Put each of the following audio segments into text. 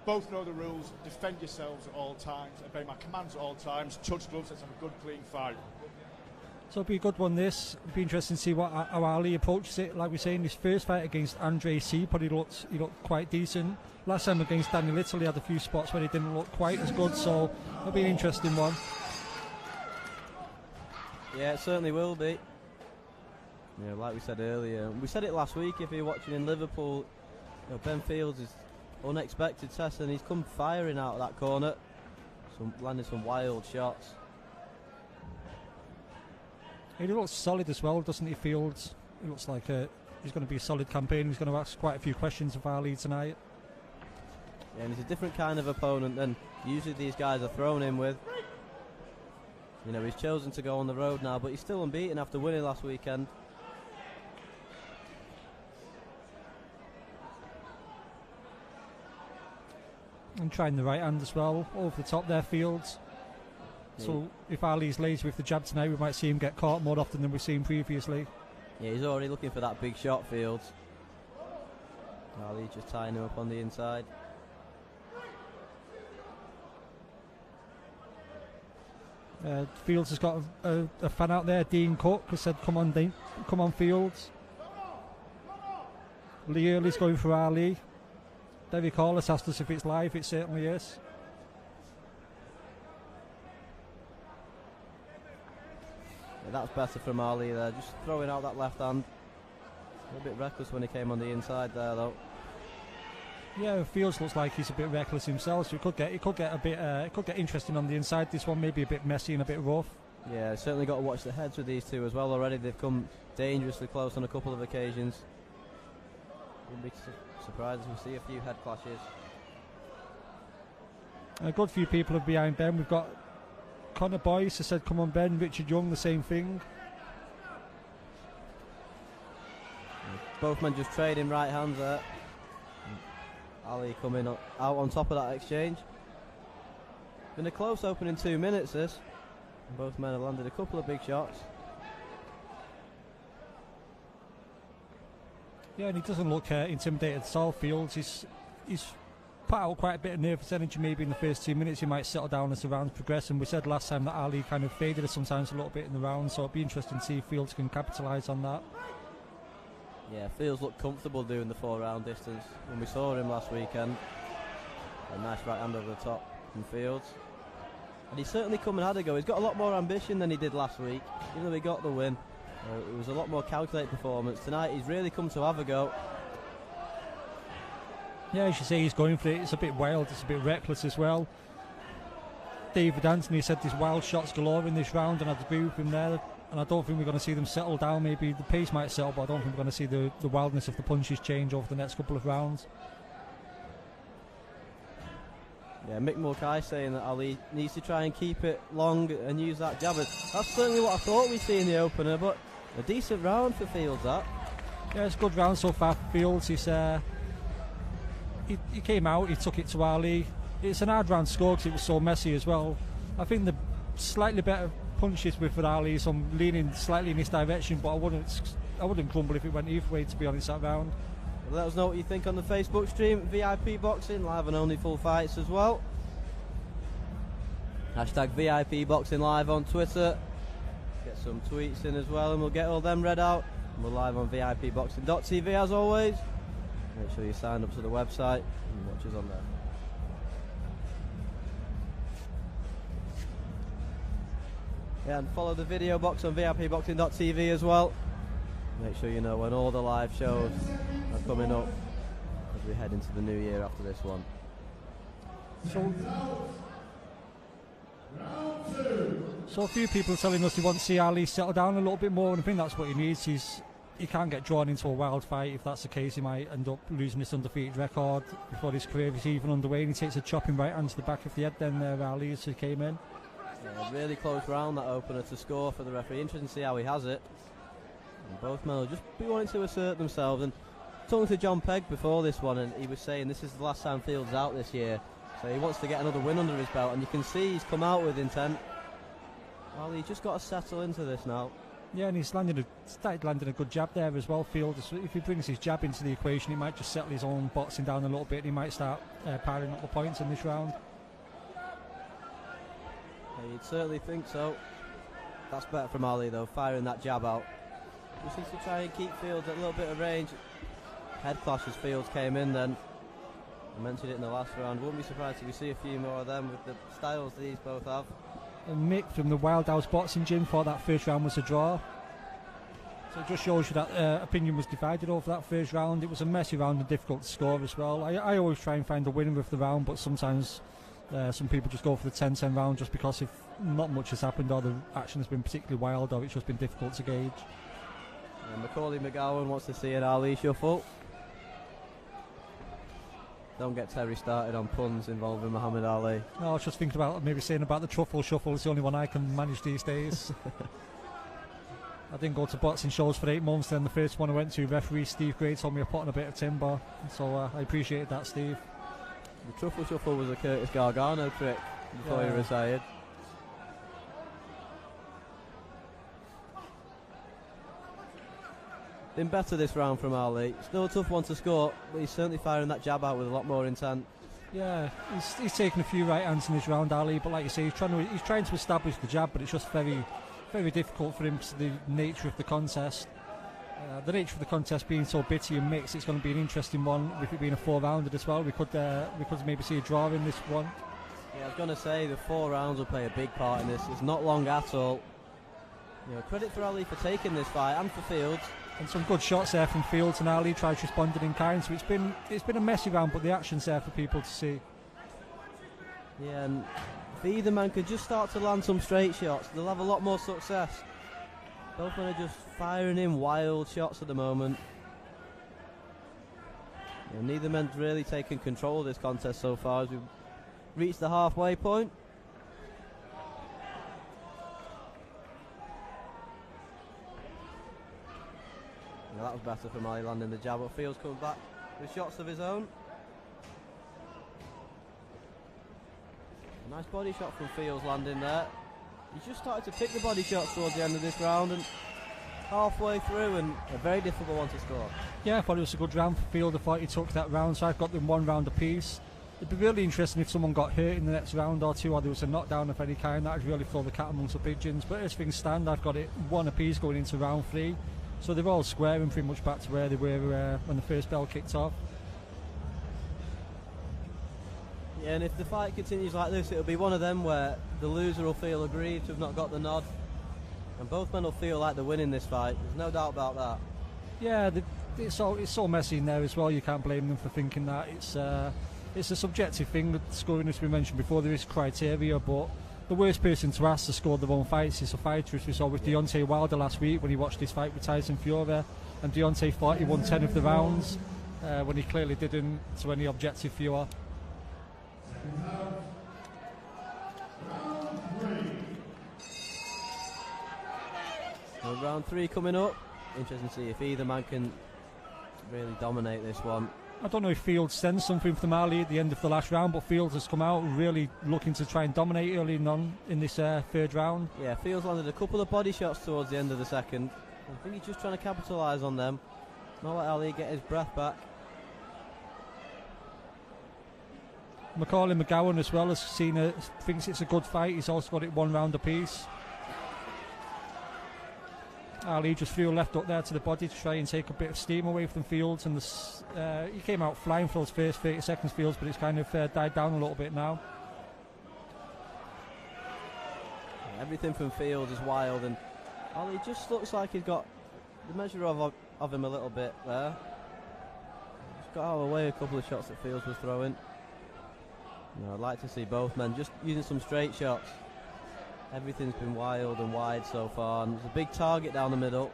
Both know the rules. Defend yourselves at all times. Obey my commands at all times. Touch gloves. Let's have a good, clean fight. So it'll be a good one, this. It'll be interesting to see how Ali approaches it. Like we say, in his first fight against Andre Seapod, he looked quite decent. Last time against Daniel Little, he had a few spots where he didn't look quite as good, so it'll be an interesting one. Yeah, it certainly will be. Yeah, like we said earlier, we said it last week, if you're watching in Liverpool, Ben Fields is unexpected test, and he's come firing out of that corner, landing some wild shots. He looks solid as well, doesn't he, Fields? He looks like he's going to be a solid campaign. He's going to ask quite a few questions of Ali tonight. Yeah, and he's a different kind of opponent than usually these guys are thrown in with. You know, he's chosen to go on the road now, but he's still unbeaten after winning last weekend. And trying the right hand as well, over the top there, Fields. Yeah. So if Ali's lazy with the jab tonight, we might see him get caught more often than we've seen previously. Yeah, he's already looking for that big shot, Fields. Ali just tying him up on the inside. Fields has got a fan out there, Dean Cook, who said, come on, Dean, come on, Fields. Lee Early's going for Ali. David Corliss asked us if it's live. It certainly is. Yeah, that's better from Ali there, just throwing out that left hand. A bit reckless when he came on the inside there, though. Yeah, Fields looks like he's a bit reckless himself, so it could get interesting on the inside. This one may be a bit messy and a bit rough. Yeah, certainly got to watch the heads with these two as well. Already they've come dangerously close on a couple of occasions. Wouldn't be surprised if we see a few head clashes. A good few people are behind Ben. We've got Connor Boyce who said, come on Ben. Richard Young, the same thing. Both men just trading right hands there. Ali coming out on top of that exchange. Been a close opening 2 minutes, this. And both men have landed a couple of big shots. Yeah, and he doesn't look intimidated at all, Fields. He's put out quite a bit of nervous energy maybe in the first 2 minutes. He might settle down as the rounds progress, and we said last time that Ali kind of faded us sometimes a little bit in the round, so it'll be interesting to see if Fields can capitalise on that. Yeah, Fields looked comfortable doing the 4-round distance when we saw him last weekend. A nice right hand over the top from Fields. And he's certainly come and had a go. He's got a lot more ambition than he did last week, even though he got the win. It was a lot more calculated performance. Tonight he's really come to have a go. Yeah, as you say, he's going for it. It's a bit wild, it's a bit reckless as well. David Anthony said there's wild shots galore in this round, and I'd agree with him there. And I don't think we're going to see them settle down. Maybe the pace might settle, but I don't think we're going to see the wildness of the punches change over the next couple of rounds. Yeah, Mick Mulcahy saying that Ali needs to try and keep it long and use that jabber. That's certainly what I thought we'd see in the opener, but a decent round for Fields, that. Yeah, it's a good round so far for Fields. He came out, he took it to Ali. It's an hard round score because it was so messy as well. I think the slightly better punches with Ali, so I'm leaning slightly in this direction, but I wouldn't grumble if it went either way, to be honest, that round. Let us know what you think on the Facebook stream. VIP Boxing, live and only full fights as well. Hashtag VIP Boxing Live on Twitter. Get some tweets in as well, and we'll get all them read out. And we're live on VIPboxing.tv as always. Make sure you sign up to the website and watch us on there. Yeah, and follow the video box on VIPboxing.tv as well. Make sure you know when all the live shows are coming up as we head into the new year after this one. So a few people are telling us they want to see Ali settle down a little bit more, and I think that's what he needs. He can't get drawn into a wild fight. If that's the case, he might end up losing his undefeated record before his career is even underway, and he takes a chopping right hand to the back of the head then Ali as he came in. Yeah, really close round, that opener to score for the referee. Interesting to see how he has it. And both men will just be wanting to assert themselves. And talking to John Pegg before this one, and he was saying this is the last time Fields out this year, so he wants to get another win under his belt, and you can see he's come out with intent. Well, he's just got to settle into this now. Yeah, and he's started landing a good jab there as well, Field. If he brings his jab into the equation, he might just settle his own boxing down a little bit, and he might start piling up the points in this round. Yeah, you'd certainly think so. That's better from Ali though, firing that jab out. Just needs to try and keep Fields at a little bit of range. Head clash as Fields came in then. I mentioned it in the last round. Wouldn't be surprised if we see a few more of them with the styles these both have. And Mick from the Wild House Boxing Gym thought that first round was a draw. So it just shows you that opinion was divided over that first round. It was a messy round and difficult to score as well. I always try and find the winner of the round, but sometimes some people just go for the 10-10 round just because if not much has happened or the action has been particularly wild or it's just been difficult to gauge. And Macaulay McGowan wants to see an Ali shuffle. Don't get Terry started on puns involving Muhammad Ali. No, I was just thinking about maybe saying about the truffle shuffle. It's the only one I can manage these days. I didn't go to boxing shows for 8 months. Then the first one I went to, referee Steve Gray told me I put on a bit of timber. So I appreciated that, Steve. The truffle shuffle was a Curtis Gargano trick before he retired. Been better this round from Ali. Still a tough one to score, but he's certainly firing that jab out with a lot more intent. Yeah, he's taken a few right hands in this round, Ali. But like you say, he's trying to establish the jab, but it's just very, very difficult for him to the nature of the contest. The nature of the contest being so bitty and mixed, it's going to be an interesting one. With it being a 4-rounder as well, we could maybe see a draw in this one. Yeah, I was going to say the 4 rounds will play a big part in this. It's not long at all. You know, credit for Ali for taking this fight and for Fields. And some good shots there from Fields, and Ali tried to respond in kind. So it's been a messy round, but the action's there for people to see. Yeah, and if either man could just start to land some straight shots, they'll have a lot more success. Both men are just firing in wild shots at the moment. Yeah, neither man's really taken control of this contest so far as we've reached the halfway point. Yeah, that was better from Ali landing the jab, but Fields comes back with shots of his own. Nice body shot from Fields landing there. He just started to pick the body shots towards the end of this round and halfway through, and a very difficult one to score. Yeah, I thought it was a good round for Field. I thought he took that round, so I've got them 1 round apiece. It'd be really interesting if someone got hurt in the next round or two, or there was a knockdown of any kind. That would really throw the cat amongst the pigeons. But as things stand, I've got it 1 apiece going into round 3. So they're all squaring pretty much back to where they were when the first bell kicked off. Yeah, and if the fight continues like this, it'll be one of them where the loser will feel aggrieved to have not got the nod, and both men will feel like they're winning this fight. There's no doubt about that. Yeah, it's so messy in there as well. You can't blame them for thinking that. It's a subjective thing. The scoring, as we mentioned before, there is criteria, but the worst person to ask to score their own fights is a fighter, as we saw with Deontay Wilder last week when he watched his fight with Tyson Fury, and Deontay thought he won 10 of the rounds when he clearly didn't to any objective viewer. Well, round 3 coming up. Interesting to see if either man can really dominate this one. I don't know if Fields sends something from Ali at the end of the last round, but Fields has come out really looking to try and dominate early on in this 3rd round. Yeah, Fields landed a couple of body shots towards the end of the second. I think he's just trying to capitalise on them. Not let Ali get his breath back. Macaulay McGowan as well thinks it's a good fight. He's also got it 1 round apiece. Ali just threw a left up there to the body to try and take a bit of steam away from Fields, and he came out flying for those first 30 seconds, Fields, but it's kind of died down a little bit now. Yeah, everything from Fields is wild, and Ali just looks like he's got the measure of him a little bit there. Just got out of the way a couple of shots that Fields was throwing. You know, I'd like to see both men just using some straight shots. Everything's been wild and wide so far, and there's a big target down the middle.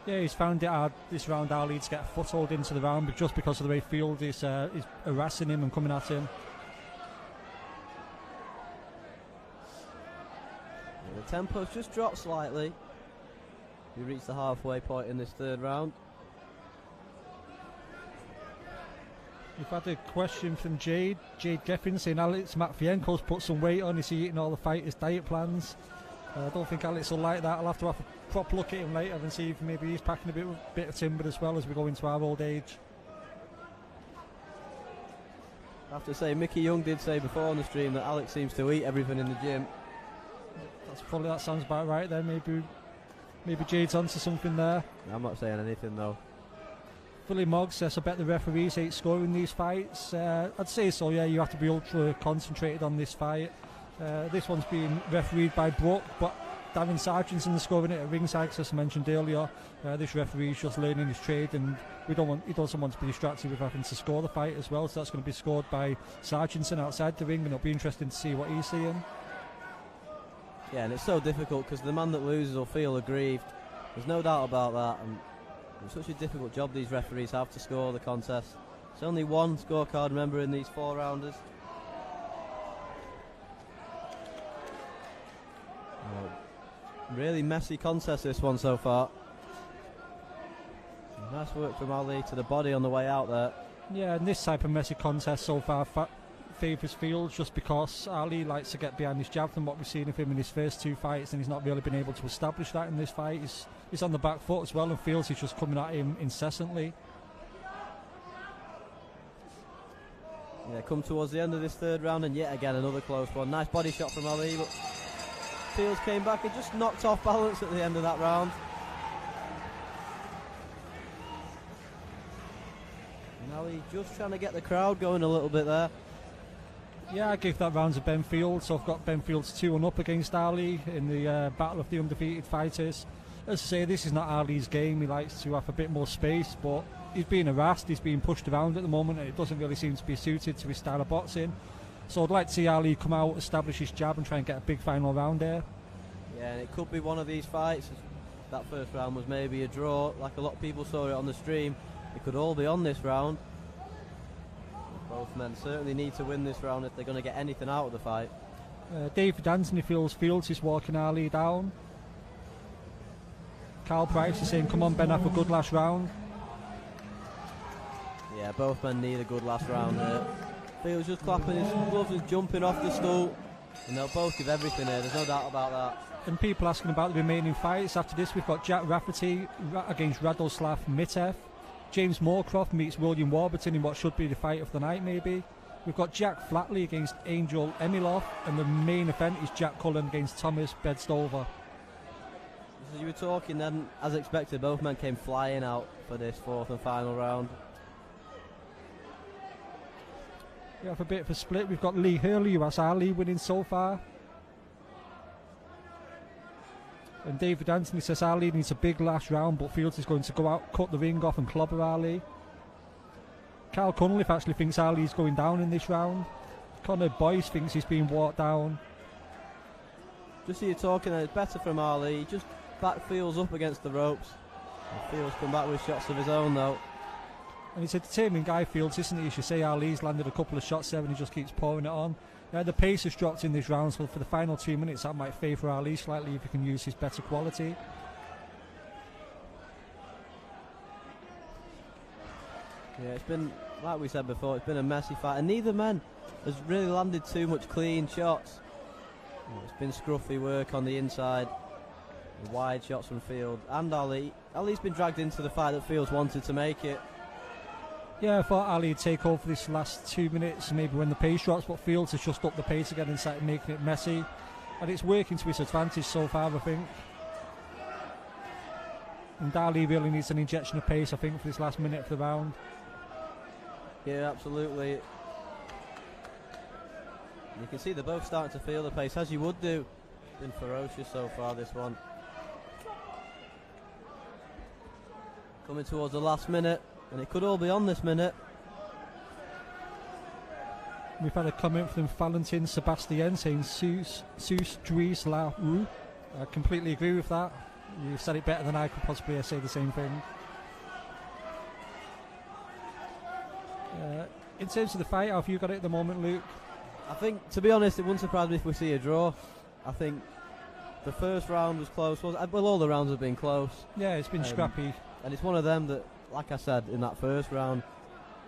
Yeah, he's found it hard this round, Ali, to get a foothold into the round, but just because of the way Field is harassing him and coming at him. Yeah, the tempo's just dropped slightly. We reached the halfway point in this 3rd round. We've had a question from Jade Geffin saying Alex Matvienko's put some weight on. Is he eating all the fighters' diet plans? I don't think Alex will like that. I'll have to have a proper look at him later and see if maybe he's packing a bit of timber as well as we go into our old age. I have to say, Mickey Young did say before on the stream that Alex seems to eat everything in the gym. That sounds about right then. Maybe Jade's onto something there. I'm not saying anything though. Fully Mogg says, I bet the referees hate scoring these fights. I'd say so, yeah. You have to be ultra concentrated on this fight. This one's being refereed by Brooke, but Darren Sargentson is scoring it at ringside, as I mentioned earlier. This referee is just learning his trade, and he doesn't want to be distracted with having to score the fight as well. So that's going to be scored by Sargentson outside the ring, and it'll be interesting to see what he's seeing. Yeah, and it's so difficult because the man that loses will feel aggrieved. There's no doubt about that. And it's such a difficult job these referees have to score the contest. There's only one scorecard, remember, in these 4-rounders. Really messy contest, this one so far. Nice work from Ali to the body on the way out there. Yeah, and this type of messy contest so far favours Fields just because Ali likes to get behind his jab than what we've seen of him in his first 2 fights, and he's not really been able to establish that in this fight. He's on the back foot as well, and Fields is just coming at him incessantly. Yeah, come towards the end of this 3rd round, and yet again another close one. Nice body shot from Ali, but Fields came back and just knocked off balance at the end of that round. And Ali just trying to get the crowd going a little bit there. Yeah, I gave that round to Ben Fields, so I've got Ben Fields 2-1 against Ali in the Battle of the Undefeated Fighters. As I say, this is not Ali's game. He likes to have a bit more space, but he's being harassed, he's being pushed around at the moment, and it doesn't really seem to be suited to his style of boxing. So I'd like to see Ali come out, establish his jab, and try and get a big final round there. Yeah, and it could be one of these fights. That first round was maybe a draw, like a lot of people saw it on the stream. It could all be on this round. Both men certainly need to win this round if they're going to get anything out of the fight. David Anthony feels Fields is walking Ali down. Carl Price is saying, come on Ben, have a good last round. Yeah, both men need a good last round here. Fields just clapping his gloves and jumping off the stool. And they'll both give everything here, there's no doubt about that. And people asking about the remaining fights. After this, we've got Jack Rafferty against Radoslav Mitev. James Moorcroft meets William Warburton in what should be the fight of the night, maybe. We've got Jack Flatley against Angel Emilov, and the main event is Jack Cullen against Thomas Bedstover. So you were talking then, as expected, both men came flying out for this 4th and final round. We have a bit of a split. We've got Lee Hurley, who has Ali winning so far. And David Anthony says Ali needs a big last round, but Fields is going to go out, cut the ring off and clobber Ali. Carl Cunliffe actually thinks Ali is going down in this round. Connor Boyce thinks he's being walked down. Just so you're talking, it's better from Ali. He just back Fields up against the ropes. And Fields come back with shots of his own though. And he's a determined guy, Fields, isn't he? As you say, Ali's landed a couple of shots there and he just keeps pouring it on. The pace has dropped in this round, so for the final 2 minutes that might favour Ali slightly if he can use his better quality. Yeah, it's been, like we said before, it's been a messy fight, and neither man has really landed too much clean shots. It's been scruffy work on the inside, wide shots from Field and Ali. Ali's been dragged into the fight that Fields wanted to make it. Yeah, I thought Ali would take over this last 2 minutes, maybe when the pace drops, but Fields has just upped the pace again and started making it messy. And it's working to his advantage so far, I think. And Ali really needs an injection of pace, I think, for this last minute of the round. Yeah, absolutely. You can see they're both starting to feel the pace, as you would do. Been ferocious so far, this one. Coming towards the last minute. And it could all be on this minute. We've had a comment from Valentin Sebastien saying Sus Dries La Rue. I completely agree with that. You've said it better than I could possibly say the same thing. In terms of the fight, how have you got it at the moment, Luke? I think, to be honest, it wouldn't surprise me if we see a draw. I think the first round was close. Well, all the rounds have been close. Yeah, it's been scrappy. And it's one of them that, like I said in that first round,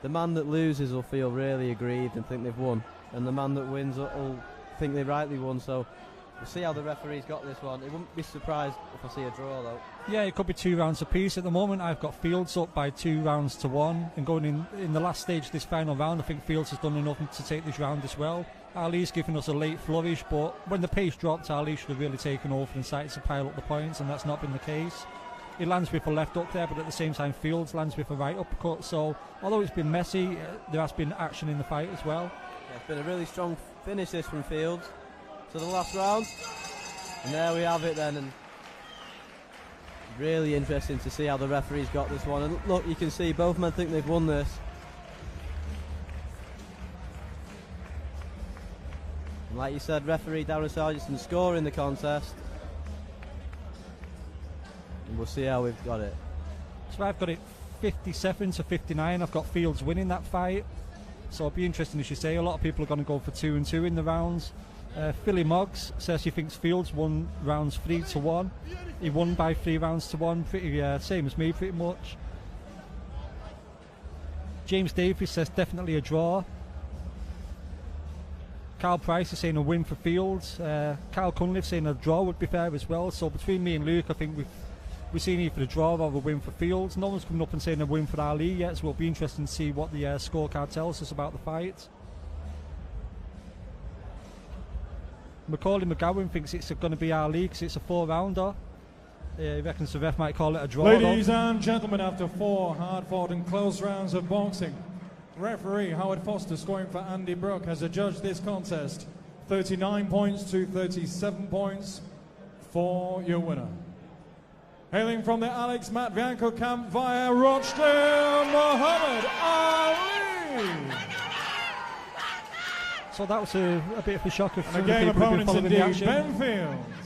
the man that loses will feel really aggrieved and think they've won, and the man that wins will think they rightly won. So We'll see how the referee's got this one. It wouldn't be surprised if I see a draw though. Yeah, it could be 2 rounds apiece. At the moment, I've got Fields up by 2 rounds to 1. And going in the last stage of this final round, I think Fields has done enough to take this round as well. Ali's given us a late flourish, but when the pace dropped, Ali should have really taken over and started to pile up the points, and that's not been the case. He lands with a left up there, but at the same time, Fields lands with a right uppercut. So, although it's been messy, there has been action in the fight as well. Yeah, it's been a really strong finish this from Fields to the last round. And there we have it then, and really interesting to see how the referee's got this one. And look, you can see both men think they've won this. And like you said, referee Darren Sargentson scoring the contest. And we'll see how we've got it. So I've got it 57 to 59. I've got Fields winning that fight. So it'll be interesting, as you say. A lot of people are going to go for 2 and 2 in the rounds. Philly Moggs says he thinks Fields won rounds 3 to 1. He won by 3 rounds to 1. Pretty same as me, pretty much. James Davies says definitely a draw. Carl Price is saying a win for Fields. Carl Cunliffe saying a draw would be fair as well. So between me and Luke, I think we've seen either a draw or a win for Fields. No one's coming up and saying a win for Ali yet, so it'll be interesting to see what the scorecard tells us about the fight. Macaulay McGowan thinks it's going to be Ali because it's a 4-rounder. He reckons the ref might call it a draw. Ladies and gentlemen, after 4 hard-fought and close rounds of boxing, referee Howard Foster scoring for Andy Brook has adjudged this contest 39 points to 37 points for your winner. Hailing from the Alex Matvienko camp via Rochdale, Muhammad Ali. So that was a bit of a shocker for And some of the again, people who've been opponents following the indeed, action. Ben Fields.